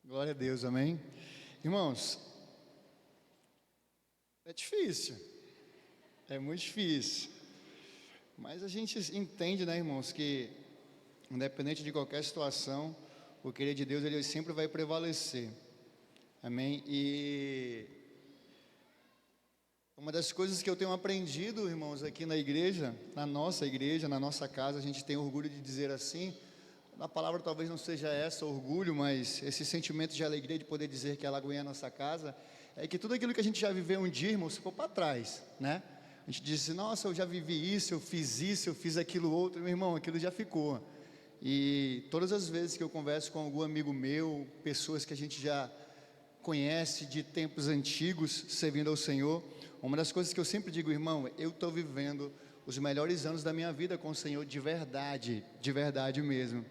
Glória a Deus, amém? Irmãos, é difícil, é muito difícil, mas a gente entende, né, irmãos, que independente de qualquer situação, o querer de Deus, ele sempre vai prevalecer, amém? E uma das coisas que eu tenho aprendido, irmãos, aqui na igreja, na nossa casa, a gente tem orgulho de dizer assim. A palavra talvez não seja essa, orgulho, mas esse sentimento de alegria de poder dizer que a Lagoinha é a nossa casa, é que tudo aquilo que a gente já viveu um dia, irmão, ficou para trás, né? A gente disse, nossa, eu já vivi isso, eu fiz aquilo outro, meu irmão, aquilo já ficou. E todas as vezes que eu converso com algum amigo meu, pessoas que a gente já conhece de tempos antigos, servindo ao Senhor, uma das coisas que eu sempre digo, irmão, eu estou vivendo os melhores anos da minha vida com o Senhor de verdade mesmo.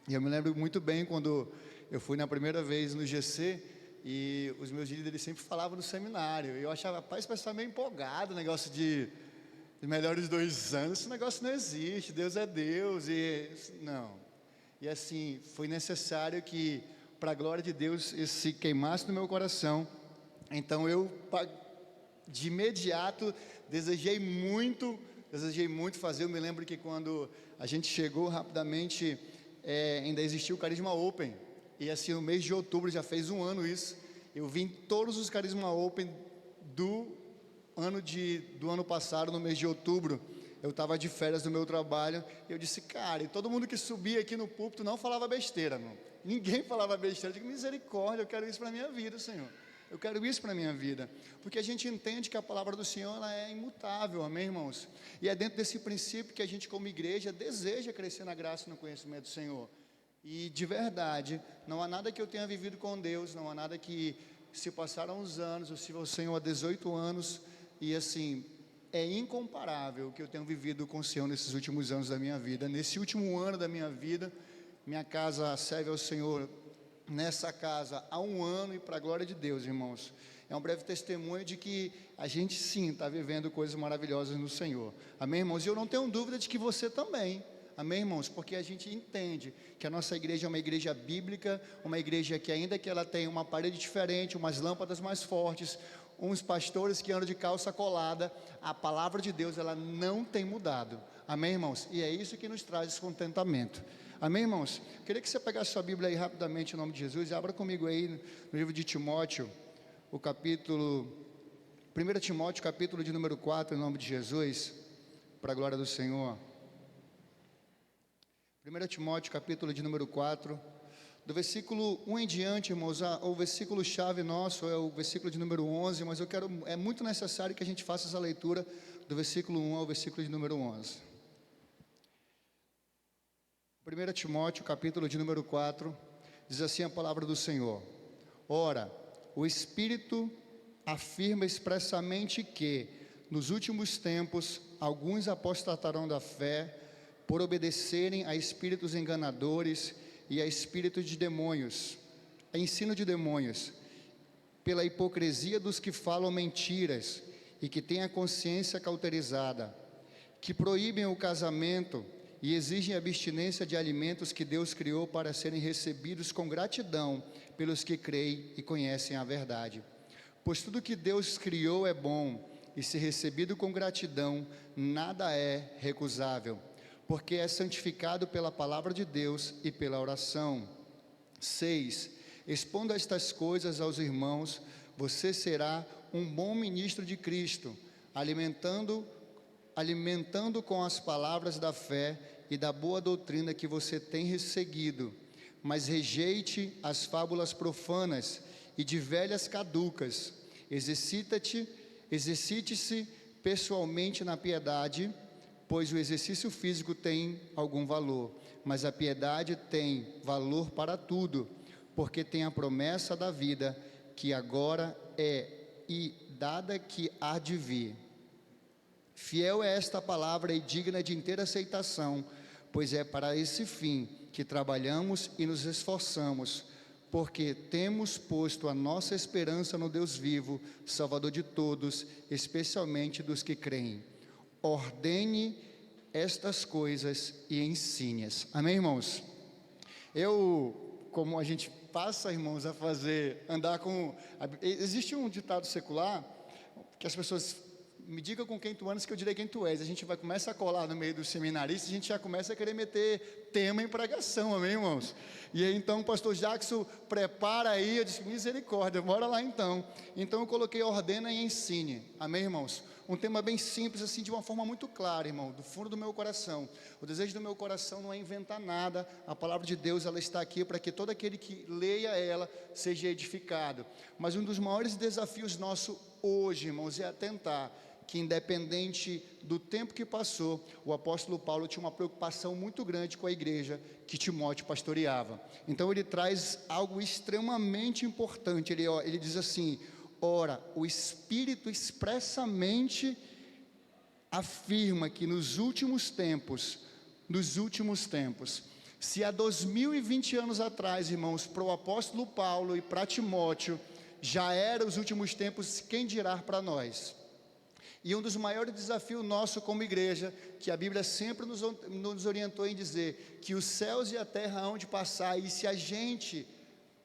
E eu me lembro muito bem quando eu fui na primeira vez no GC e os meus líderes sempre falavam no seminário. E eu achava, rapaz, parece estar meio empolgado, o negócio de melhores 2 anos, esse negócio não existe, Deus é Deus, e não. E assim, foi necessário que, para a glória de Deus, isso se queimasse no meu coração. Então eu, de imediato, desejei muito fazer. Eu me lembro que quando a gente chegou rapidamente, ainda existia o Carisma Open, e assim no mês de outubro, já fez 1 ano isso, eu vim todos os Carisma Open do ano passado, no mês de outubro. Eu estava de férias do meu trabalho, e eu disse, cara, e todo mundo que subia aqui no púlpito não falava besteira, não. Ninguém falava besteira. Eu digo, misericórdia, eu quero isso para a minha vida, Senhor. Eu quero isso para a minha vida, porque a gente entende que a palavra do Senhor ela é imutável, amém, irmãos? E é dentro desse princípio que a gente, como igreja, deseja crescer na graça e no conhecimento do Senhor. E de verdade, não há nada que eu tenha vivido com Deus, não há nada que se passaram os anos, eu sirvo ao Senhor há 18 anos, e assim, é incomparável o que eu tenho vivido com o Senhor nesses últimos anos da minha vida. Nesse último ano da minha vida, minha casa serve ao Senhor nessa casa há 1 ano, e para a glória de Deus, irmãos, é um breve testemunho de que a gente sim está vivendo coisas maravilhosas no Senhor, amém, irmãos? E eu não tenho dúvida de que você também, amém, irmãos? Porque a gente entende que a nossa igreja é uma igreja bíblica, uma igreja que, ainda que ela tenha uma parede diferente, umas lâmpadas mais fortes, uns pastores que andam de calça colada, a palavra de Deus ela não tem mudado, amém, irmãos? E é isso que nos traz descontentamento. Amém, irmãos? Queria que você pegasse sua Bíblia aí rapidamente, em nome de Jesus, e abra comigo aí no livro de Timóteo, o capítulo, 1 Timóteo, capítulo de número 4, em nome de Jesus, para a glória do Senhor. 1 Timóteo, capítulo de número 4, do versículo 1 em diante, irmãos, o versículo chave nosso é o versículo de número 11, mas é muito necessário que a gente faça essa leitura do versículo 1 ao versículo de número 11. 1 Timóteo, capítulo de número 4, diz assim a palavra do Senhor: Ora, o Espírito afirma expressamente que, nos últimos tempos, alguns apostatarão da fé, por obedecerem a espíritos enganadores e a espíritos de demônios, a ensino de demônios, pela hipocrisia dos que falam mentiras e que têm a consciência cauterizada, que proíbem o casamento e exigem abstinência de alimentos que Deus criou para serem recebidos com gratidão pelos que creem e conhecem a verdade. Pois tudo que Deus criou é bom, e se recebido com gratidão, nada é recusável, porque é santificado pela palavra de Deus e pela oração. 6. Expondo estas coisas aos irmãos, você será um bom ministro de Cristo, alimentando com as palavras da fé e da boa doutrina que você tem seguido, mas rejeite as fábulas profanas e de velhas caducas. Exercite-se pessoalmente na piedade, pois o exercício físico tem algum valor, mas a piedade tem valor para tudo, porque tem a promessa da vida que agora é e dada que há de vir. Fiel é esta palavra e digna de inteira aceitação, pois é para esse fim que trabalhamos e nos esforçamos, porque temos posto a nossa esperança no Deus vivo, Salvador de todos, especialmente dos que creem. Ordene estas coisas e ensine-as. Amém, irmãos? Como a gente passa, irmãos, a andar com... Existe um ditado secular, que as pessoas... Me diga com quem tu andas que eu direi quem tu és. A gente começa a colar no meio dos seminaristas, a gente já começa a querer meter tema em pregação, amém, irmãos? E aí, então, o pastor Jackson prepara aí, eu disse, misericórdia, bora lá então. Então, eu coloquei ordena e ensine, amém, irmãos? Um tema bem simples, assim, de uma forma muito clara, irmão, do fundo do meu coração. O desejo do meu coração não é inventar nada, a palavra de Deus, ela está aqui para que todo aquele que leia ela seja edificado. Mas um dos maiores desafios nosso hoje, irmãos, é atentar que, independente do tempo que passou, o apóstolo Paulo tinha uma preocupação muito grande com a igreja que Timóteo pastoreava. Então ele traz algo extremamente importante, ele diz assim: ora, o Espírito expressamente afirma que nos últimos tempos, se há 2020 anos atrás, irmãos, para o apóstolo Paulo e para Timóteo, já era os últimos tempos, quem dirá para nós? E um dos maiores desafios nosso como igreja, que a Bíblia sempre nos orientou em dizer, que os céus e a terra hão de passar, e se a gente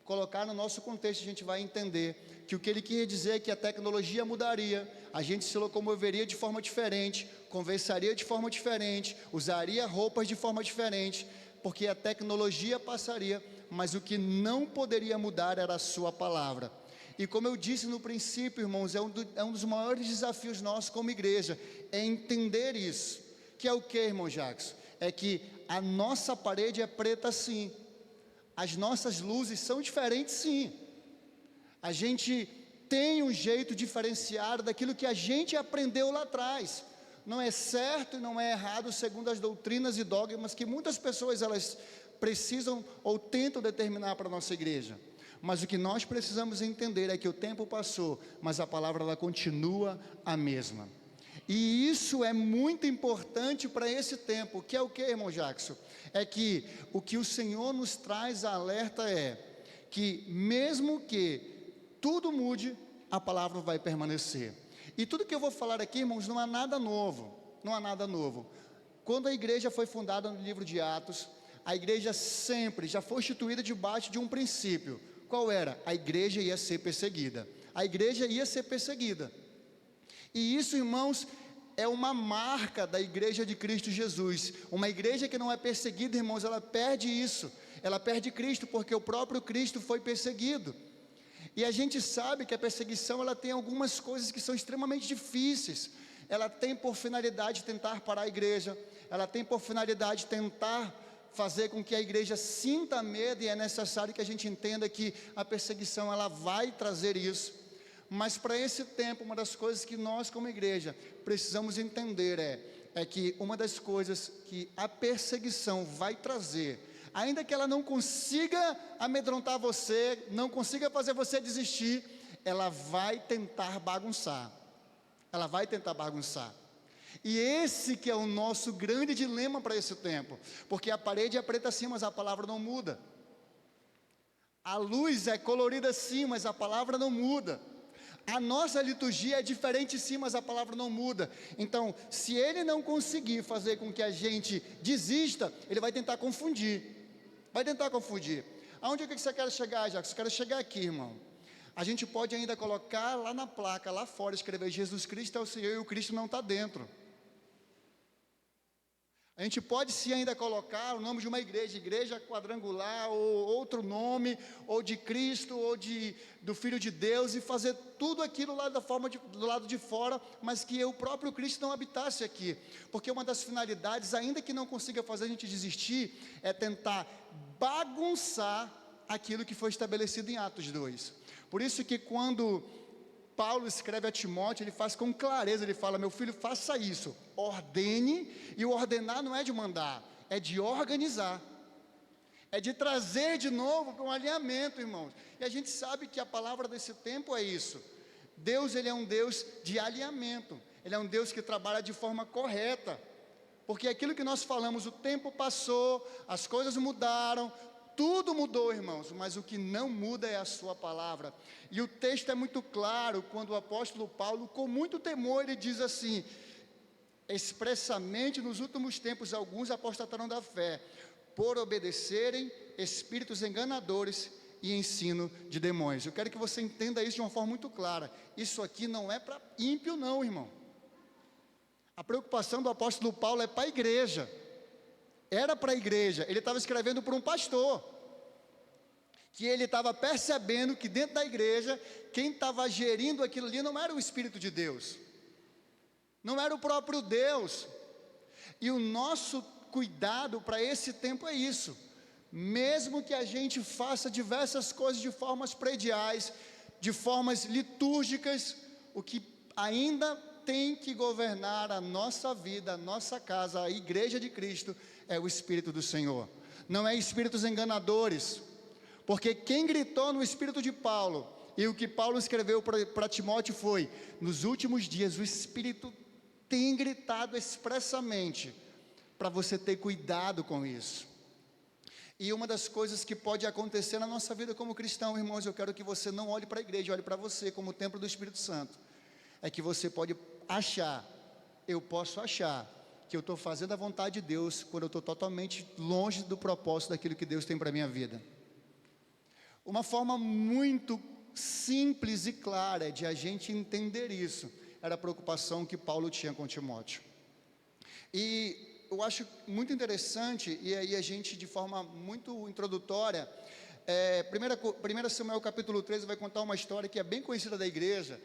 colocar no nosso contexto, a gente vai entender que o que ele queria dizer é que a tecnologia mudaria, a gente se locomoveria de forma diferente, conversaria de forma diferente, usaria roupas de forma diferente, porque a tecnologia passaria, mas o que não poderia mudar era a sua palavra. E como eu disse no princípio, irmãos, é um dos maiores desafios nossos como igreja, é entender isso. Que é o que, irmão Jackson? É que a nossa parede é preta sim, as nossas luzes são diferentes sim, a gente tem um jeito diferenciado daquilo que a gente aprendeu lá atrás. Não é certo e não é errado segundo as doutrinas e dogmas que muitas pessoas elas precisam ou tentam determinar para a nossa igreja. Mas o que nós precisamos entender é que o tempo passou, mas a palavra ela continua a mesma. E isso é muito importante para esse tempo, que é o que, irmão Jackson? É que o que o Senhor nos traz a alerta é que mesmo que tudo mude, a palavra vai permanecer. E tudo que eu vou falar aqui, irmãos, não há nada novo, não há nada novo. Quando a igreja foi fundada no livro de Atos, a igreja sempre já foi instituída debaixo de um princípio. Qual era? A igreja ia ser perseguida. A igreja ia ser perseguida. E isso, irmãos, é uma marca da igreja de Cristo Jesus. Uma igreja que não é perseguida, irmãos, ela perde isso. Ela perde Cristo, porque o próprio Cristo foi perseguido. E a gente sabe que a perseguição, ela tem algumas coisas que são extremamente difíceis. Ela tem por finalidade tentar parar a igreja. Ela tem por finalidade tentar fazer com que a igreja sinta medo, e é necessário que a gente entenda que a perseguição ela vai trazer isso. Mas para esse tempo, uma das coisas que nós como igreja precisamos entender é que uma das coisas que a perseguição vai trazer, ainda que ela não consiga amedrontar você, não consiga fazer você desistir, ela vai tentar bagunçar. Ela vai tentar bagunçar. E esse que é o nosso grande dilema para esse tempo, porque a parede é preta sim, mas a palavra não muda. A luz é colorida sim, mas a palavra não muda. A nossa liturgia é diferente sim, mas a palavra não muda. Então, se ele não conseguir fazer com que a gente desista, ele vai tentar confundir. Vai tentar confundir. Aonde é que você quer chegar, Jacques? Eu quero chegar aqui, irmão. A gente pode ainda colocar lá na placa, lá fora, escrever Jesus Cristo é o Senhor, e o Cristo não está dentro. A gente pode sim ainda colocar o nome de uma igreja quadrangular, ou outro nome, ou de Cristo, ou do Filho de Deus, e fazer tudo aquilo lá do lado de fora, mas que o próprio Cristo não habitasse aqui. Porque uma das finalidades, ainda que não consiga fazer a gente desistir, é tentar bagunçar aquilo que foi estabelecido em Atos 2. Por isso que quando Paulo escreve a Timóteo, ele faz com clareza, ele fala: meu filho, faça isso, ordene, e o ordenar não é de mandar, é de organizar, é de trazer de novo para um alinhamento, irmãos. E a gente sabe que a palavra desse tempo é isso. Deus, ele é um Deus de alinhamento, ele é um Deus que trabalha de forma correta, porque aquilo que nós falamos, o tempo passou, as coisas mudaram, tudo mudou, irmãos, mas o que não muda é a sua palavra. E o texto é muito claro, quando o apóstolo Paulo, com muito temor, ele diz assim, expressamente: nos últimos tempos alguns apostatarão da fé, por obedecerem espíritos enganadores, e ensino de demônios. Eu quero que você entenda isso de uma forma muito clara. Isso aqui não é para ímpio não, irmão. A preocupação do apóstolo Paulo é para a igreja. Era para a igreja. Ele estava escrevendo para um pastor, que ele estava percebendo que dentro da igreja, quem estava gerindo aquilo ali não era o Espírito de Deus, não era o próprio Deus. E o nosso cuidado para esse tempo é isso. Mesmo que a gente faça diversas coisas de formas prediais, de formas litúrgicas, o que ainda tem que governar a nossa vida, a nossa casa, a igreja de Cristo, é o Espírito do Senhor. Não é espíritos enganadores, porque quem gritou no Espírito de Paulo, e o que Paulo escreveu para Timóteo foi: nos últimos dias o Espírito tem gritado expressamente para você ter cuidado com isso. E uma das coisas que pode acontecer na nossa vida como cristão, irmãos, eu quero que você não olhe para a igreja, olhe para você como o templo do Espírito Santo. É que você pode achar, eu posso achar, que eu estou fazendo a vontade de Deus, quando eu estou totalmente longe do propósito daquilo que Deus tem para a minha vida. Uma forma muito simples e clara de a gente entender isso, era a preocupação que Paulo tinha com Timóteo. E eu acho muito interessante, e aí a gente, de forma muito introdutória, 1 Samuel capítulo 13 vai contar uma história que é bem conhecida da igreja.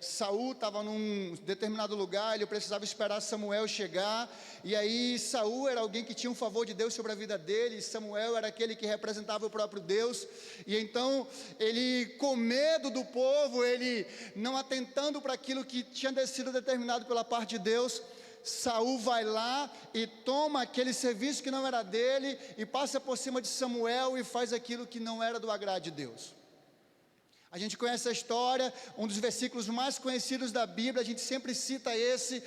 Saul estava num determinado lugar, ele precisava esperar Samuel chegar, e aí Saul era alguém que tinha um favor de Deus sobre a vida dele, e Samuel era aquele que representava o próprio Deus, e então ele, com medo do povo, ele não atentando para aquilo que tinha sido determinado pela parte de Deus, Saul vai lá e toma aquele serviço que não era dele, e passa por cima de Samuel e faz aquilo que não era do agrado de Deus. A gente conhece a história, um dos versículos mais conhecidos da Bíblia, a gente sempre cita esse,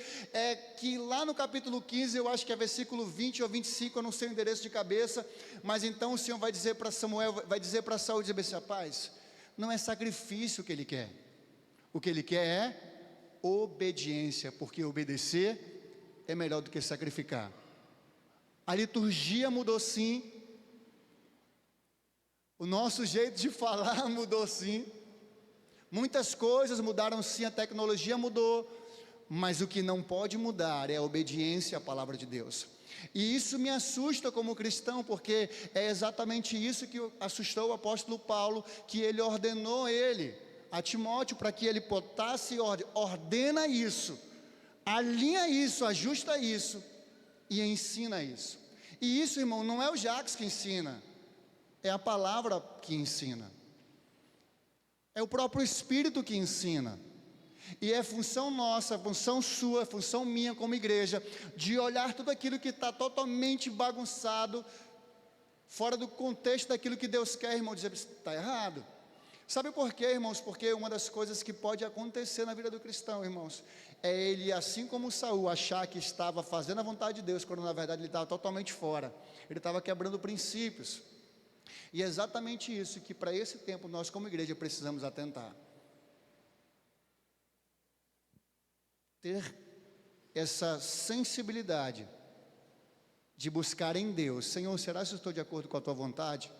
que lá no capítulo 15, eu acho que é versículo 20 ou 25, eu não sei o endereço de cabeça, mas então o Senhor vai dizer para Samuel, vai dizer para Saul, dizer assim: rapaz, não é sacrifício que ele quer, o que ele quer é obediência, porque obedecer é melhor do que sacrificar. A liturgia mudou sim, o nosso jeito de falar mudou sim, muitas coisas mudaram sim, a tecnologia mudou, mas o que não pode mudar é a obediência à palavra de Deus. E isso me assusta como cristão, porque é exatamente isso que assustou o apóstolo Paulo, que ele ordenou a Timóteo para que ele botasse ordem. Ordena isso, alinha isso, ajusta isso e ensina isso. E isso, irmão, não é o Jacques que ensina, é a palavra que ensina, é o próprio Espírito que ensina. E é função nossa, função sua, função minha como igreja, de olhar tudo aquilo que está totalmente bagunçado, fora do contexto daquilo que Deus quer, irmão, dizer: está errado. Sabe por quê, irmãos? Porque uma das coisas que pode acontecer na vida do cristão, irmãos, é ele, assim como Saul, achar que estava fazendo a vontade de Deus, quando na verdade ele estava totalmente fora, ele estava quebrando princípios. E é exatamente isso que para esse tempo nós como igreja precisamos atentar. Ter essa sensibilidade de buscar em Deus: Senhor, será que eu estou de acordo com a tua vontade?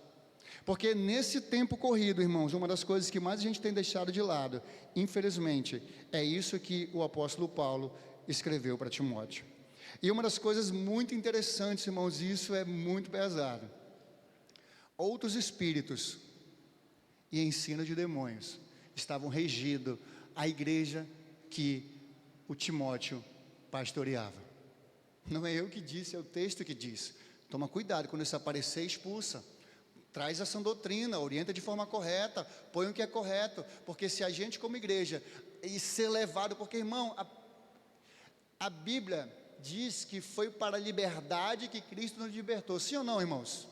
Porque nesse tempo corrido, irmãos, uma das coisas que mais a gente tem deixado de lado, infelizmente, é isso que o apóstolo Paulo escreveu para Timóteo. E uma das coisas muito interessantes, irmãos, e isso é muito pesado: outros espíritos e ensino de demônios estavam regindo a igreja que o Timóteo pastoreava. Não é eu que disse, é o texto que diz. Toma cuidado, quando isso aparecer, expulsa. Traz essa doutrina, orienta de forma correta, põe o que é correto, porque se a gente como igreja e ser levado, porque irmão, a Bíblia diz que foi para a liberdade que Cristo nos libertou, sim ou não, irmãos?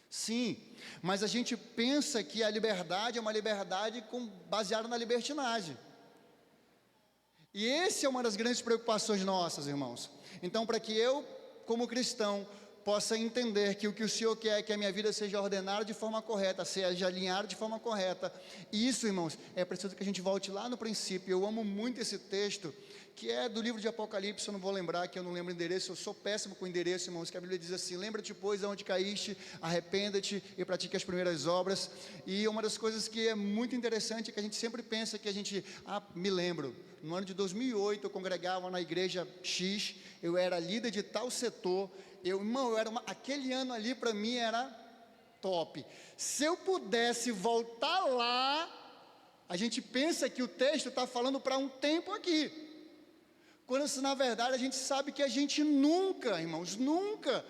Sim, mas a gente pensa que a liberdade é uma liberdade baseada na libertinagem, e essa é uma das grandes preocupações nossas, irmãos. Então, para que eu, como cristão, possa entender que o Senhor quer é que a minha vida seja ordenada de forma correta, seja alinhada de forma correta. E isso, irmãos, é preciso que a gente volte lá no princípio. Eu amo muito esse texto, que é do livro de Apocalipse. Eu não vou lembrar, que eu não lembro o endereço, eu sou péssimo com o endereço, irmãos, que a Bíblia diz assim: lembra-te, pois, aonde caíste, arrependa-te e pratique as primeiras obras. E uma das coisas que é muito interessante é que a gente sempre pensa que a gente, me lembro, no ano de 2008, eu congregava na igreja X, eu era líder de tal setor, irmão, aquele ano ali para mim era top. Se eu pudesse voltar lá, a gente pensa que o texto está falando para um tempo aqui, quando na verdade a gente sabe que a gente nunca, irmãos, nunca,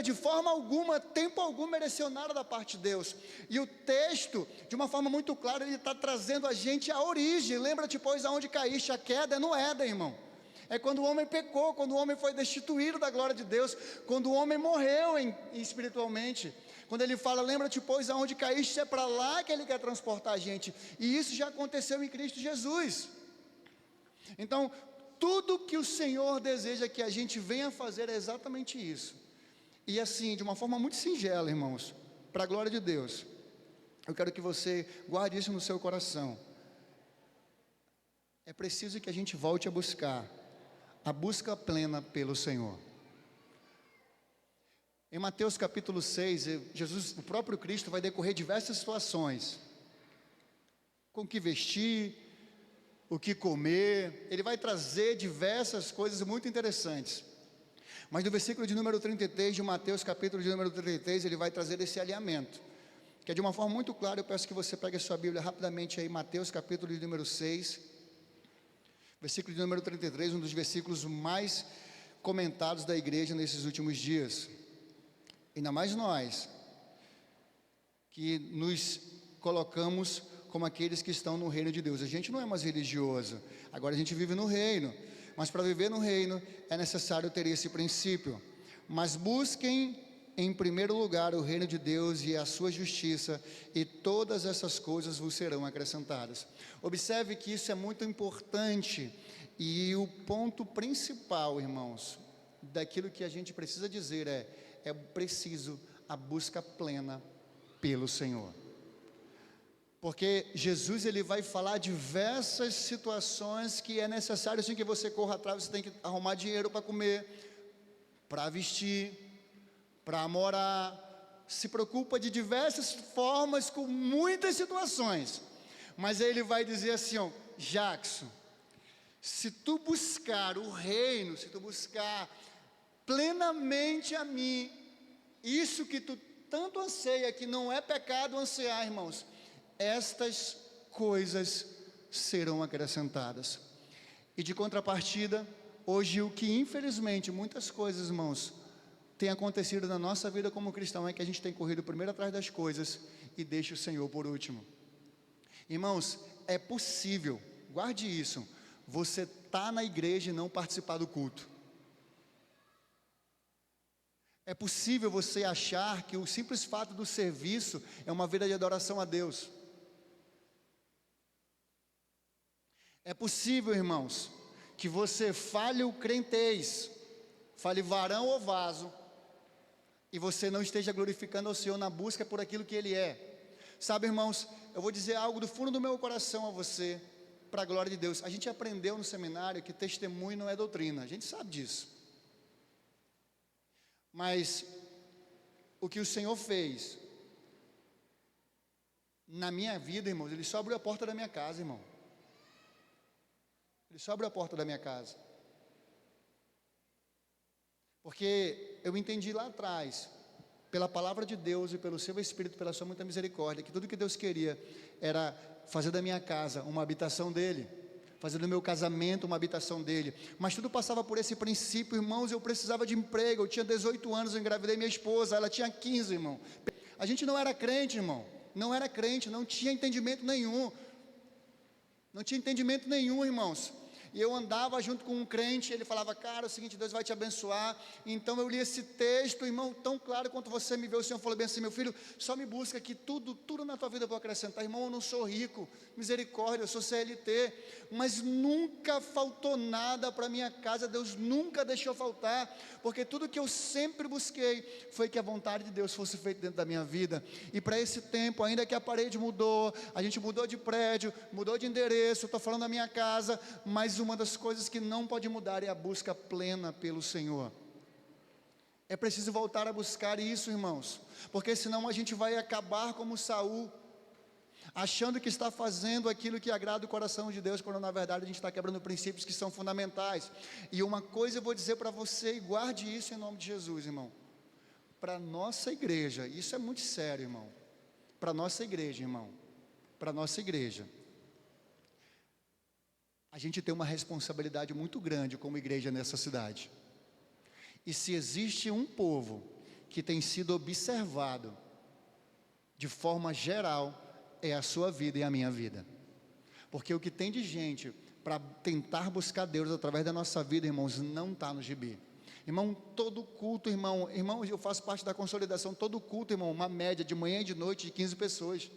de forma alguma, tempo algum, mereceu nada da parte de Deus. E o texto, de uma forma muito clara, ele está trazendo a gente à origem. Lembra-te, pois, aonde caíste. A queda é no Éden, irmão. É quando o homem pecou, quando o homem foi destituído da glória de Deus, quando o homem morreu espiritualmente. Quando ele fala, lembra-te, pois, aonde caíste, é para lá que ele quer transportar a gente. E isso já aconteceu em Cristo Jesus. Então, tudo que o Senhor deseja que a gente venha fazer é exatamente isso. E assim, de uma forma muito singela, irmãos, para a glória de Deus, eu quero que você guarde isso no seu coração. É preciso que a gente volte a buscar a busca plena pelo Senhor. Em Mateus capítulo 6, Jesus, o próprio Cristo, vai decorrer diversas situações: com o que vestir, o que comer. Ele vai trazer diversas coisas muito interessantes. Mas no versículo de número 33 de Mateus, capítulo de número 33, ele vai trazer esse alinhamento, que é de uma forma muito clara. Eu peço que você pegue a sua Bíblia rapidamente aí, Mateus capítulo de número 6, versículo de número 33, um dos versículos mais comentados da igreja nesses últimos dias. Ainda mais nós, que nos colocamos como aqueles que estão no reino de Deus. A gente não é mais religioso, agora a gente vive no reino. Mas para viver no reino é necessário ter esse princípio. Mas busquem em primeiro lugar o reino de Deus e a sua justiça, e todas essas coisas vos serão acrescentadas. Observe que isso é muito importante, e o ponto principal, irmãos, daquilo que a gente precisa dizer é preciso a busca plena pelo Senhor. Porque Jesus, ele vai falar diversas situações que é necessário sim que você corra atrás. Você tem que arrumar dinheiro para comer, para vestir, para morar. Se preocupa de diversas formas, com muitas situações. Mas aí ele vai dizer assim, Jackson, se tu buscar o reino, se tu buscar plenamente a mim, isso que tu tanto anseia, que não é pecado ansiar, irmãos, estas coisas serão acrescentadas. E de contrapartida, hoje o que infelizmente muitas coisas, irmãos, tem acontecido na nossa vida como cristão, é que a gente tem corrido primeiro atrás das coisas e deixa o Senhor por último. Irmãos, é possível, guarde isso, você está na igreja e não participar do culto. É possível você achar que o simples fato do serviço é uma vida de adoração a Deus. É possível, irmãos, que você fale o crentez, fale varão ou vaso, e você não esteja glorificando ao Senhor na busca por aquilo que Ele é. Sabe, irmãos, eu vou dizer algo do fundo do meu coração a você, para a glória de Deus. A gente aprendeu no seminário que testemunho não é doutrina, a gente sabe disso. Mas o que o Senhor fez na minha vida, irmãos, Ele só abriu a porta da minha casa, irmão. Ele só abriu a porta da minha casa. Porque eu entendi lá atrás, pela palavra de Deus e pelo seu Espírito, pela sua muita misericórdia, que tudo que Deus queria era fazer da minha casa uma habitação dEle, fazer do meu casamento uma habitação dEle. Mas tudo passava por esse princípio, irmãos. Eu precisava de emprego, eu tinha 18 anos, eu engravidei minha esposa, ela tinha 15, irmão. A gente não era crente, irmão, não era crente, não tinha entendimento nenhum. Não tinha entendimento nenhum, irmãos. e eu andava junto com um crente, ele falava, cara, é o seguinte, Deus vai te abençoar. Então eu li esse texto, irmão, tão claro quanto você me vê. O Senhor falou bem assim, meu filho, só me busca que tudo na tua vida eu vou acrescentar. Irmão, eu não sou rico, misericórdia, eu sou CLT, mas nunca faltou nada para minha casa. Deus nunca deixou faltar, porque tudo que eu sempre busquei foi que a vontade de Deus fosse feita dentro da minha vida. E para esse tempo, ainda que a parede mudou, a gente mudou de prédio, mudou de endereço, estou falando da minha casa, mas uma das coisas que não pode mudar é a busca plena pelo Senhor. É preciso voltar a buscar isso, irmãos, porque senão a gente vai acabar como Saul, achando que está fazendo aquilo que agrada o coração de Deus, quando na verdade a gente está quebrando princípios que são fundamentais. E uma coisa eu vou dizer para você, e guarde isso em nome de Jesus, irmão. Para a nossa igreja, isso é muito sério, irmão. Para a nossa igreja, irmão, para a nossa igreja, a gente tem uma responsabilidade muito grande como igreja nessa cidade. E se existe um povo que tem sido observado de forma geral, é a sua vida e a minha vida. Porque o que tem de gente para tentar buscar Deus através da nossa vida, irmãos, não está no gibi. Irmão, todo culto, irmão, eu faço parte da consolidação, todo culto, irmão, uma média de manhã e de noite de 15 pessoas.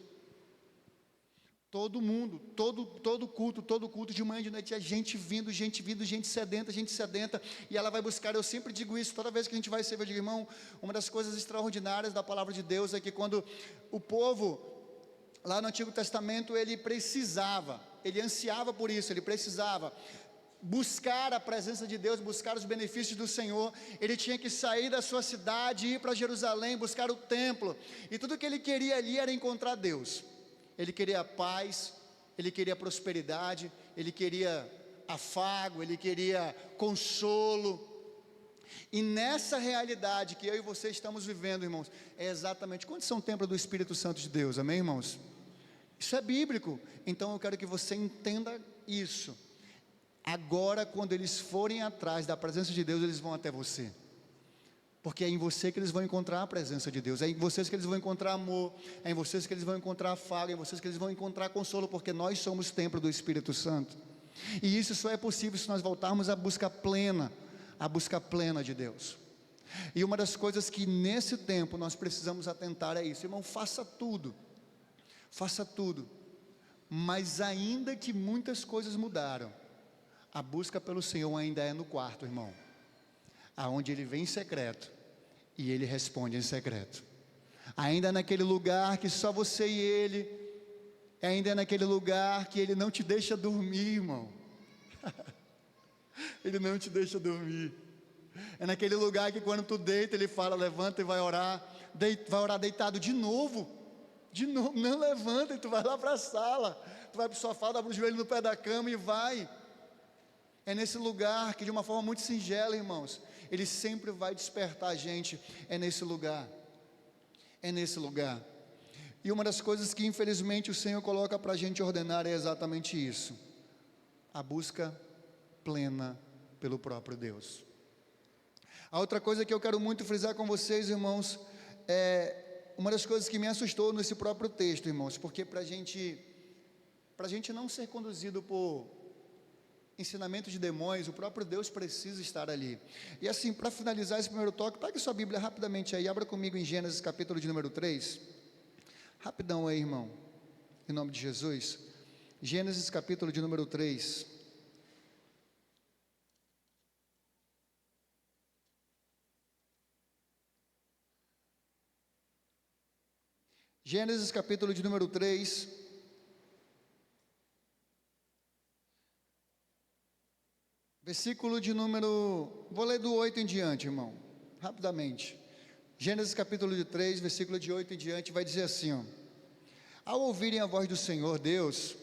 Todo mundo, todo culto de manhã e de noite, é gente vindo, gente sedenta, e ela vai buscar. Eu sempre digo isso, toda vez que a gente vai servir, eu digo, irmão, uma das coisas extraordinárias da palavra de Deus é que quando o povo, lá no Antigo Testamento, ele ansiava por isso, ele precisava buscar a presença de Deus, buscar os benefícios do Senhor. Ele tinha que sair da sua cidade, ir para Jerusalém, buscar o templo, e tudo que ele queria ali era encontrar Deus. Ele queria paz, ele queria prosperidade, ele queria afago, ele queria consolo. E nessa realidade que eu e você estamos vivendo, irmãos, é exatamente, quantos são templo do Espírito Santo de Deus, amém, irmãos? Isso é bíblico. Então eu quero que você entenda isso. Agora, quando eles forem atrás da presença de Deus, eles vão até você, porque é em você que eles vão encontrar a presença de Deus, é em vocês que eles vão encontrar amor, é em vocês que eles vão encontrar afago, é em vocês que eles vão encontrar consolo, porque nós somos templo do Espírito Santo. E isso só é possível se nós voltarmos à busca plena de Deus. E uma das coisas que nesse tempo nós precisamos atentar é isso, irmão, faça tudo, mas ainda que muitas coisas mudaram, a busca pelo Senhor ainda é no quarto, irmão, aonde Ele vem em secreto, e Ele responde em secreto, ainda naquele lugar que só você e Ele, ainda é naquele lugar que Ele não te deixa dormir, irmão, Ele não te deixa dormir, é naquele lugar que quando tu deita, Ele fala, levanta e vai orar, vai orar deitado de novo, não levanta, e tu vai lá para a sala, tu vai para o sofá, dá o joelho no pé da cama e vai. É nesse lugar que de uma forma muito singela, irmãos, Ele sempre vai despertar a gente, é nesse lugar. E uma das coisas que infelizmente o Senhor coloca para a gente ordenar é exatamente isso, a busca plena pelo próprio Deus. A outra coisa que eu quero muito frisar com vocês, irmãos, é uma das coisas que me assustou nesse próprio texto, irmãos, porque para a gente não ser conduzido por ensinamento de demônios, o próprio Deus precisa estar ali. E assim, para finalizar esse primeiro toque, pegue sua Bíblia rapidamente aí, abra comigo em Gênesis capítulo de número 3, rapidão aí, irmão, em nome de Jesus. Gênesis capítulo de número 3. Gênesis capítulo de número 3, versículo de número, vou ler do 8 em diante, irmão, rapidamente. Gênesis capítulo 3, versículo de 8 em diante, vai dizer assim, ó: ao ouvirem a voz do Senhor Deus,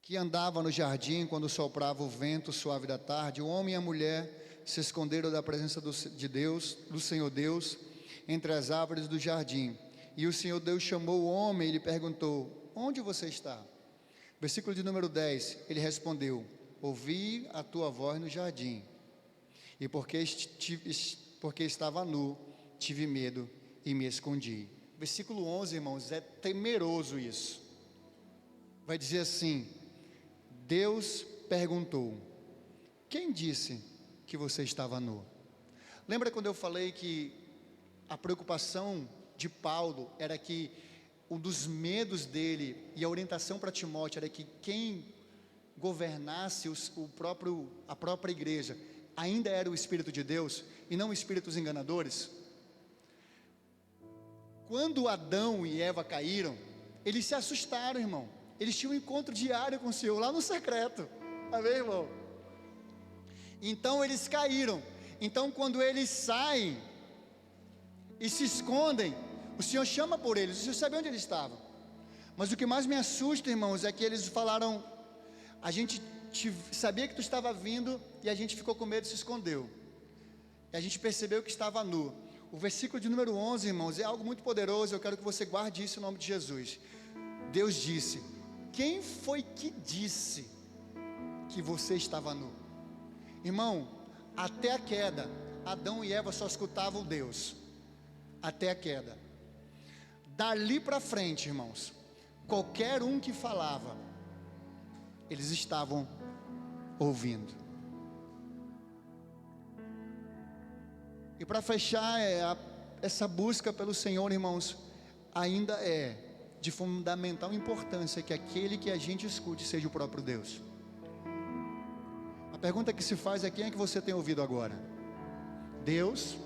que andava no jardim quando soprava o vento suave da tarde, o homem e a mulher se esconderam da presença do Senhor Deus, entre as árvores do jardim. E o Senhor Deus chamou o homem e lhe perguntou, onde você está? Versículo de número 10, ele respondeu, ouvi a tua voz no jardim, e porque estava nu, tive medo e me escondi. Versículo 11, irmãos, é temeroso isso. Vai dizer assim, Deus perguntou: quem disse que você estava nu? Lembra quando eu falei que a preocupação de Paulo era que um dos medos dele e a orientação para Timóteo era que quem governasse a própria igreja ainda era o Espírito de Deus e não espíritos enganadores? Quando Adão e Eva caíram, eles se assustaram, irmão. Eles tinham um encontro diário com o Senhor, lá no secreto. Amém, irmão? Então eles caíram. Então quando eles saem e se escondem, o Senhor chama por eles. O Senhor sabe onde eles estavam. Mas o que mais me assusta, irmãos, é que eles falaram: a gente sabia que tu estava vindo e a gente ficou com medo e se escondeu. E a gente percebeu que estava nu. O versículo de número 11, irmãos, é algo muito poderoso. Eu quero que você guarde isso em nome de Jesus. Deus disse: quem foi que disse que você estava nu? Irmão, até a queda, Adão e Eva só escutavam Deus. Até a queda. Dali para frente, irmãos, qualquer um que falava, eles estavam ouvindo. E para fechar, essa busca pelo Senhor, irmãos, ainda é de fundamental importância que aquele que a gente escute seja o próprio Deus. A pergunta que se faz é: quem é que você tem ouvido agora? Deus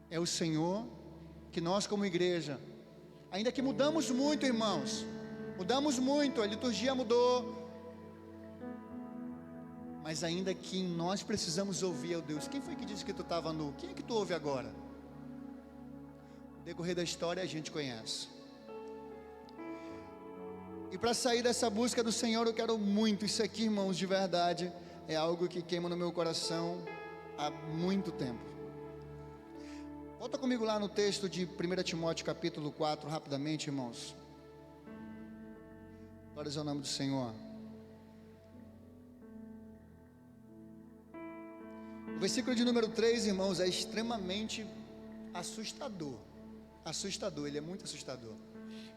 é o Senhor que nós como igreja, ainda que mudamos muito, irmãos, mudamos muito, a liturgia mudou, mas ainda que nós precisamos ouvir ao Deus. Quem foi que disse que tu estava nu? Quem é que tu ouve agora? No decorrer da história a gente conhece. E para sair dessa busca do Senhor, eu quero muito, isso aqui, irmãos, de verdade, é algo que queima no meu coração há muito tempo. Volta comigo lá no texto de 1 Timóteo capítulo 4, rapidamente, irmãos. Glórias ao nome do Senhor. O versículo de número 3, irmãos, é extremamente assustador. Assustador, ele é muito assustador.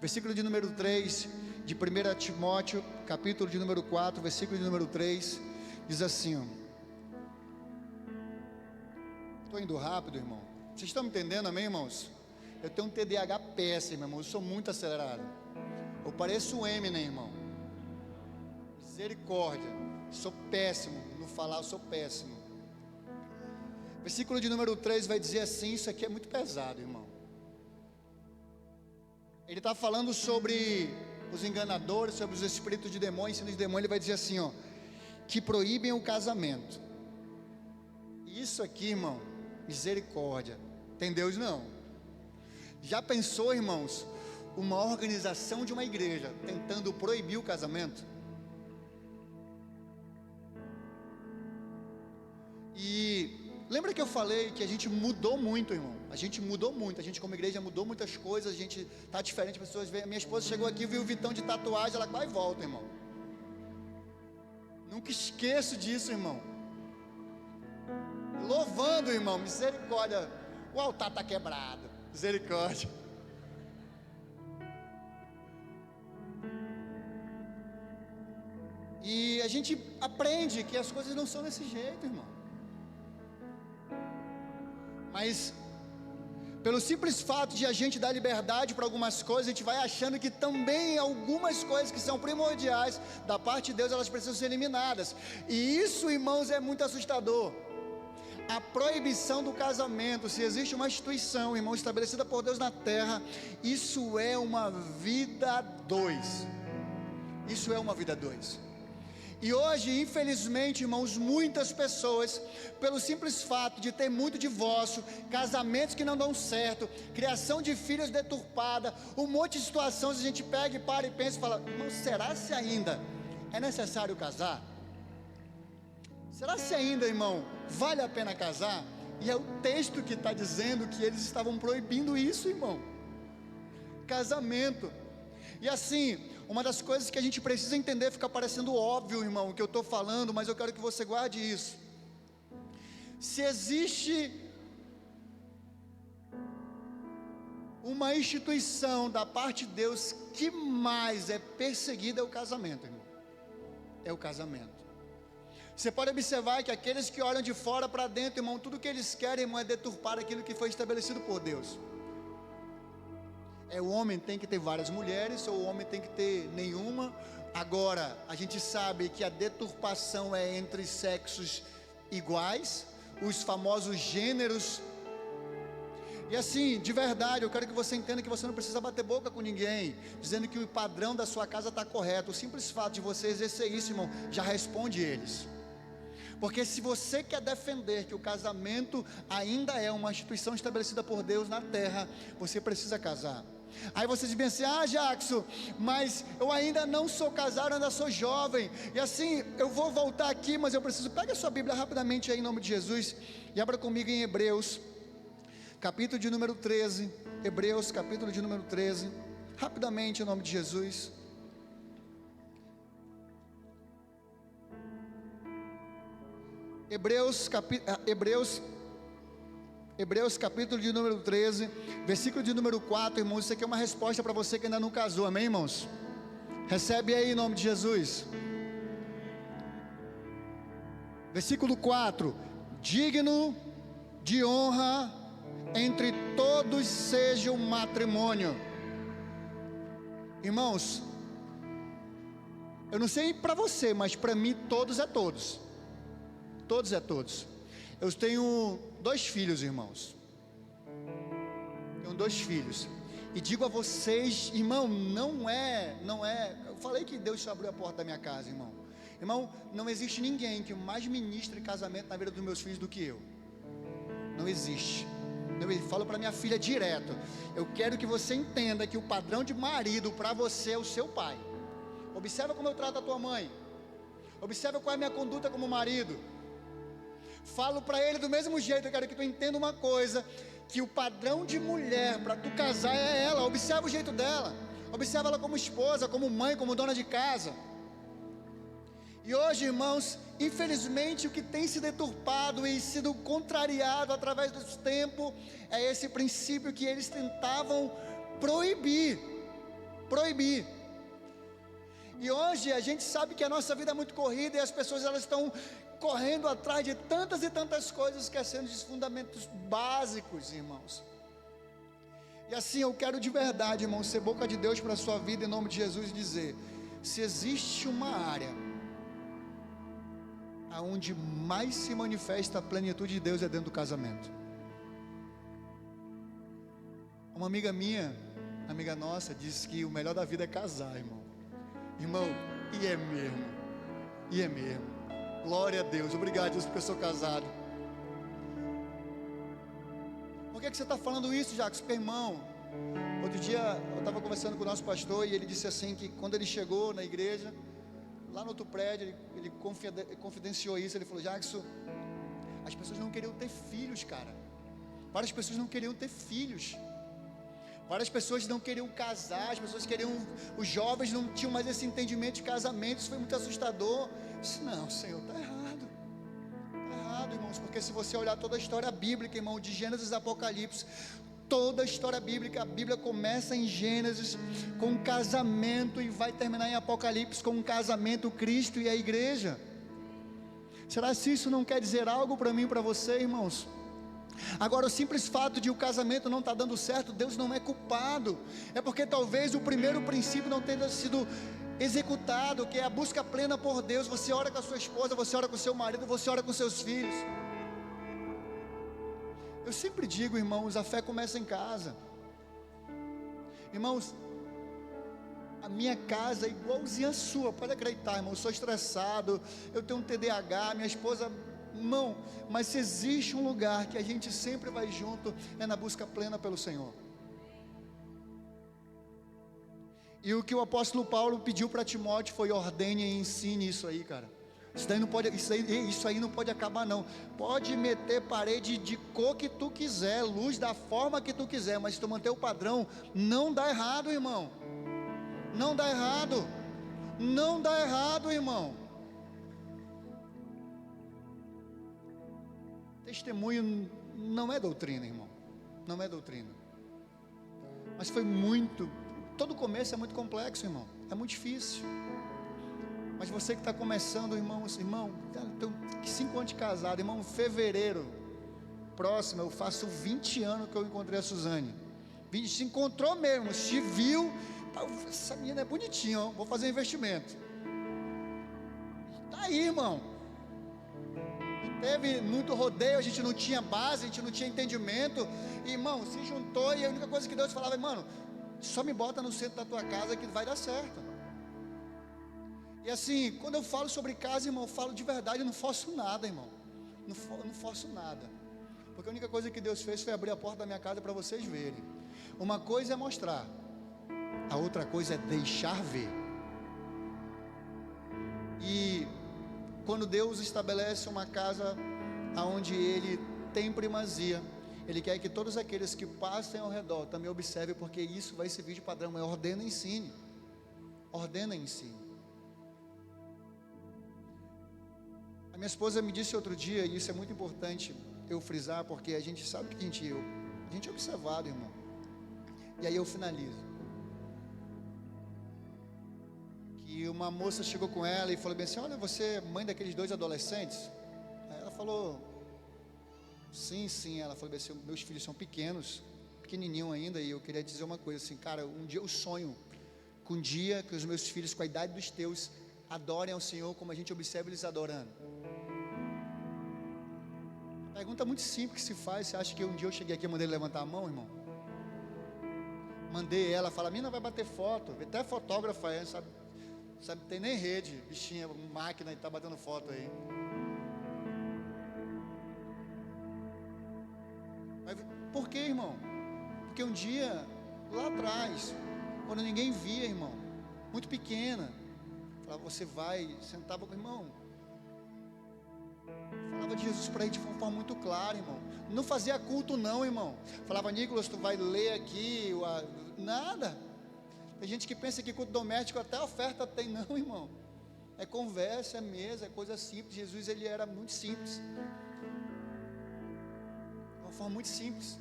Versículo de número 3, de 1 Timóteo, capítulo de número 4, versículo de número 3, diz assim, ó. Estou indo rápido, irmão. Vocês estão me entendendo, amém, irmãos? Eu tenho um TDAH péssimo, irmão. Eu sou muito acelerado. Eu pareço o Eminem, irmão. Misericórdia. Sou péssimo. No falar, eu sou péssimo. Versículo de número 3 vai dizer assim. Isso aqui é muito pesado, irmão. Ele está falando sobre os enganadores, sobre os espíritos de demônio, ensino de demônio. Ele vai dizer assim, ó, que proíbem o casamento. Isso aqui, irmão, misericórdia. Tem Deus não. Já pensou, irmãos, uma organização de uma igreja tentando proibir o casamento? E lembra que eu falei que a gente mudou muito, irmão? A gente mudou muito, a gente como igreja mudou muitas coisas, a gente está diferente, as pessoas veem. Minha esposa chegou aqui, viu o Vitão de tatuagem, ela vai e volta, irmão. Nunca esqueço disso, irmão. Louvando, irmão, misericórdia. O altar está quebrado, misericórdia. E a gente aprende que as coisas não são desse jeito, irmão. Mas pelo simples fato de a gente dar liberdade para algumas coisas, a gente vai achando que também algumas coisas que são primordiais da parte de Deus, elas precisam ser eliminadas. E isso, irmãos, é muito assustador. A proibição do casamento, se existe uma instituição, irmão, estabelecida por Deus na terra, isso é uma vida a dois. Isso é uma vida a dois. E hoje, infelizmente, irmãos, muitas pessoas, pelo simples fato de ter muito divórcio, casamentos que não dão certo, criação de filhos deturpada, um monte de situações, a gente pega e para e pensa e fala: irmão, será se ainda é necessário casar? Será se ainda, irmão, vale a pena casar? E é o texto que está dizendo que eles estavam proibindo isso, irmão. Casamento. E assim, uma das coisas que a gente precisa entender, fica parecendo óbvio, irmão, o que eu estou falando, mas eu quero que você guarde isso. Se existe uma instituição da parte de Deus que mais é perseguida, é o casamento, irmão. é o casamento. Você pode observar que aqueles que olham de fora para dentro, irmão, tudo que eles querem, irmão, é deturpar aquilo que foi estabelecido por Deus. O homem tem que ter várias mulheres, ou o homem tem que ter nenhuma. Agora, a gente sabe que a deturpação é entre sexos iguais, os famosos gêneros. E assim, de verdade, eu quero que você entenda que você não precisa bater boca com ninguém, dizendo que o padrão da sua casa está correto. O simples fato de você exercer isso, irmão, já responde eles. Porque se você quer defender que o casamento ainda é uma instituição estabelecida por Deus na terra, você precisa casar. Aí você diz bem assim: Jackson, mas eu ainda não sou casado, eu ainda sou jovem, e assim, eu vou voltar aqui, mas eu preciso. Pega a sua Bíblia rapidamente aí em nome de Jesus, e abra comigo em Hebreus, capítulo de número 13, Hebreus, capítulo de número 13, rapidamente em nome de Jesus. Hebreus capítulo de número 13, versículo de número 4, irmãos. Isso aqui é uma resposta para você que ainda não casou, amém, irmãos? Recebe aí em nome de Jesus. Versículo 4: digno de honra entre todos seja o matrimônio. Irmãos, eu não sei para você, mas para mim todos é todos. Todos é todos. Eu tenho 2 filhos, irmãos. Tenho 2 filhos. E digo a vocês, irmão, não é. Eu falei que Deus abriu a porta da minha casa, irmão. Irmão, não existe ninguém que mais ministre casamento na vida dos meus filhos do que eu. Não existe. Eu falo para minha filha direto: eu quero que você entenda que o padrão de marido para você é o seu pai. Observa como eu trato a tua mãe. Observa qual é a minha conduta como marido. Falo para ele do mesmo jeito. Eu quero que tu entenda uma coisa: que o padrão de mulher para tu casar é ela. Observa o jeito dela. Observa ela como esposa, como mãe, como dona de casa. E hoje, irmãos, infelizmente o que tem se deturpado e sido contrariado através dos tempos é esse princípio que eles tentavam proibir. E hoje a gente sabe que a nossa vida é muito corrida, e as pessoas elas estão correndo atrás de tantas e tantas coisas, esquecendo dos fundamentos básicos, irmãos. E assim eu quero de verdade, irmão, ser boca de Deus para a sua vida em nome de Jesus, e dizer: se existe uma área aonde mais se manifesta a plenitude de Deus, é dentro do casamento. Uma amiga minha, amiga nossa, disse que o melhor da vida é casar, irmão. Irmão, e é mesmo. Glória a Deus, obrigado, Deus, porque eu sou casado. Por que você está falando isso, Jacques? Porque, irmão, outro dia eu estava conversando com o nosso pastor, e ele disse assim, que quando ele chegou na igreja, lá no outro prédio, ele confidenciou isso. Ele falou: Jackson, as pessoas não queriam ter filhos, cara. Várias pessoas não queriam ter filhos. Várias pessoas não queriam casar. As pessoas queriam, os jovens não tinham mais esse entendimento de casamento. Isso foi muito assustador. Eu disse: não, Senhor, está errado. Está errado, irmãos, porque se você olhar toda a história bíblica, irmão, de Gênesis a Apocalipse, toda a história bíblica, a Bíblia começa em Gênesis com um casamento e vai terminar em Apocalipse com um casamento, Cristo e a igreja. Será que isso não quer dizer algo para mim e para você, irmãos? Agora, o simples fato de o casamento não estar dando certo, Deus não é culpado. É porque talvez o primeiro princípio não tenha sido executado, que é a busca plena por Deus. Você ora com a sua esposa, você ora com o seu marido, você ora com seus filhos. Eu sempre digo, irmãos, a fé começa em casa. Irmãos, a minha casa é igualzinha a sua, pode acreditar, irmão. Eu sou estressado, eu tenho um TDAH, minha esposa, irmão, mas se existe um lugar que a gente sempre vai junto, é na busca plena pelo Senhor. E o que o apóstolo Paulo pediu para Timóteo foi: ordene e ensine isso aí, cara. Isso aí não pode acabar, não. Pode meter parede de cor que tu quiser, luz da forma que tu quiser, mas se tu manter o padrão, não dá errado, irmão. Não dá errado. Não dá errado, irmão. Testemunho não é doutrina, irmão. Não é doutrina. Mas foi muito. Todo começo é muito complexo, irmão. É muito difícil. Mas você que está começando, irmão, tenho 5 anos de casado, irmão, em fevereiro próximo, eu faço 20 anos que eu encontrei a Suzane. Se encontrou mesmo, se viu, essa menina é bonitinha, ó, vou fazer um investimento. Tá aí, irmão. Teve muito rodeio, a gente não tinha base, a gente não tinha entendimento. E, irmão, se juntou e a única coisa que Deus falava, mano, só me bota no centro da tua casa que vai dar certo. E assim, quando eu falo sobre casa, irmão, eu falo de verdade, eu não forço nada, irmão. Não forço nada. Porque a única coisa que Deus fez foi abrir a porta da minha casa para vocês verem. Uma coisa é mostrar, a outra coisa é deixar ver. E quando Deus estabelece uma casa onde Ele tem primazia, Ele quer que todos aqueles que passem ao redor também observem, porque isso vai servir de padrão. Ordena e ensine. Ordena e ensine. A minha esposa me disse outro dia, e isso é muito importante eu frisar, porque a gente sabe que a gente é observado, irmão. E aí eu finalizo. Que uma moça chegou com ela e falou bem assim, olha, você é mãe daqueles 2 adolescentes? Aí ela falou, sim. Ela falou bem assim, meus filhos são pequenininho ainda, e eu queria dizer uma coisa assim, cara, um dia eu sonho com um dia que os meus filhos com a idade dos teus adorem ao Senhor como a gente observa eles adorando. A pergunta muito simples que se faz, você acha que um dia eu cheguei aqui e mandei ele levantar a mão, irmão? Mandei ela, fala, mina vai bater foto, até fotógrafa é, sabe, tem nem rede, bichinha, máquina, e tá batendo foto aí. Mas por que, irmão? Porque um dia, lá atrás, quando ninguém via, irmão, muito pequena, falava, você vai, sentava com o irmão, falava de Jesus para ele de uma forma muito clara, irmão. Não fazia culto não, irmão. Falava, Nicolas, tu vai ler aqui, nada. Tem gente que pensa que culto doméstico até oferta tem, não, irmão. É conversa, é mesa, é coisa simples. Jesus, ele era muito simples. De uma forma muito simples.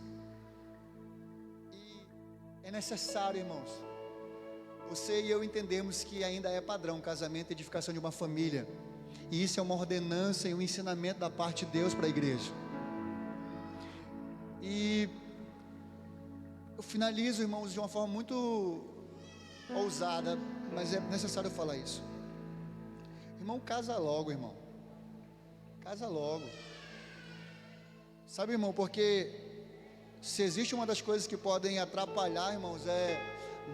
E é necessário, irmãos, você e eu entendemos que ainda é padrão casamento e edificação de uma família. E isso é uma ordenança e um ensinamento da parte de Deus para a igreja. E eu finalizo, irmãos, de uma forma muito ousada, mas é necessário falar isso. Irmão, casa logo, irmão. Casa logo. Sabe, irmão, porque se existe uma das coisas que podem atrapalhar, irmãos, é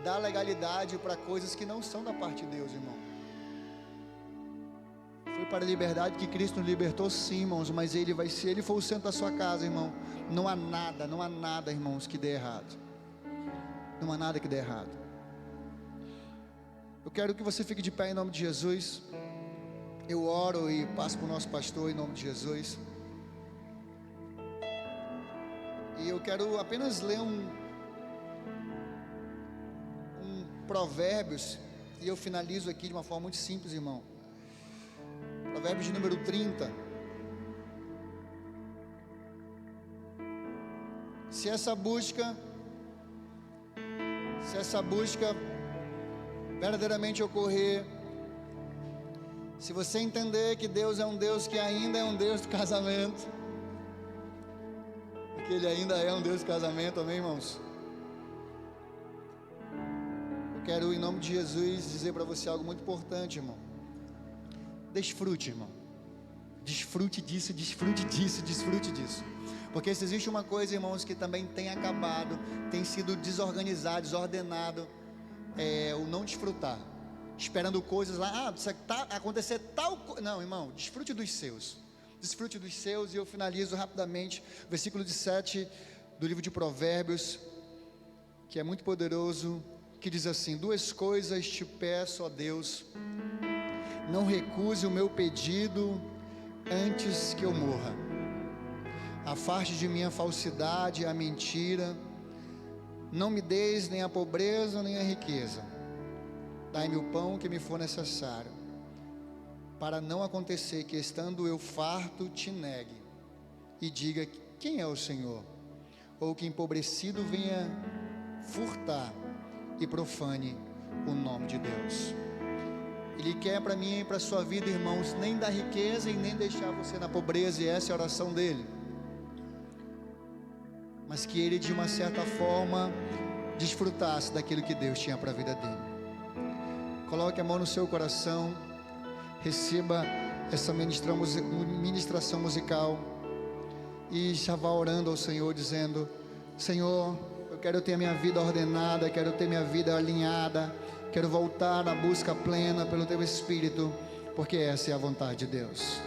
dar legalidade para coisas que não são da parte de Deus, irmão. Foi para a liberdade que Cristo nos libertou, sim, irmãos, mas se Ele for o centro da sua casa, irmão, não há nada, irmãos, que dê errado. Não há nada que dê errado. Eu quero que você fique de pé em nome de Jesus. Eu oro e passo para o nosso pastor em nome de Jesus. E eu quero apenas ler um Provérbios, e eu finalizo aqui de uma forma muito simples, irmão. Provérbios de número 30. Se essa busca verdadeiramente ocorrer, se você entender que Deus é um Deus que ainda é um Deus do casamento, que Ele ainda é um Deus do casamento, amém, irmãos? Eu quero, em nome de Jesus, dizer para você algo muito importante, irmão. Desfrute, irmão. Desfrute disso. Porque se existe uma coisa, irmãos, que também tem acabado, tem sido desorganizado, desordenado, é o não desfrutar. Esperando coisas lá, acontecer tal coisa. Não, irmão, desfrute dos seus. Desfrute dos seus, e eu finalizo rapidamente, versículo 17 do livro de Provérbios, que é muito poderoso, que diz assim: 2 coisas te peço, ó Deus, não recuse o meu pedido antes que eu morra. Afaste de mim a falsidade e a mentira, não me deis nem a pobreza nem a riqueza, dai-me o pão que me for necessário, para não acontecer que, estando eu farto, te negue e diga: quem é o Senhor? Ou que empobrecido venha furtar e profane o nome de Deus. Ele quer para mim e para a sua vida, irmãos, nem dar riqueza e nem deixar você na pobreza, e essa é a oração dele. Mas que ele, de uma certa forma, desfrutasse daquilo que Deus tinha para a vida dele. Coloque a mão no seu coração, receba essa ministração musical e já vá orando ao Senhor, dizendo: Senhor, eu quero ter a minha vida ordenada, quero ter minha vida alinhada, quero voltar à busca plena pelo Teu Espírito, porque essa é a vontade de Deus.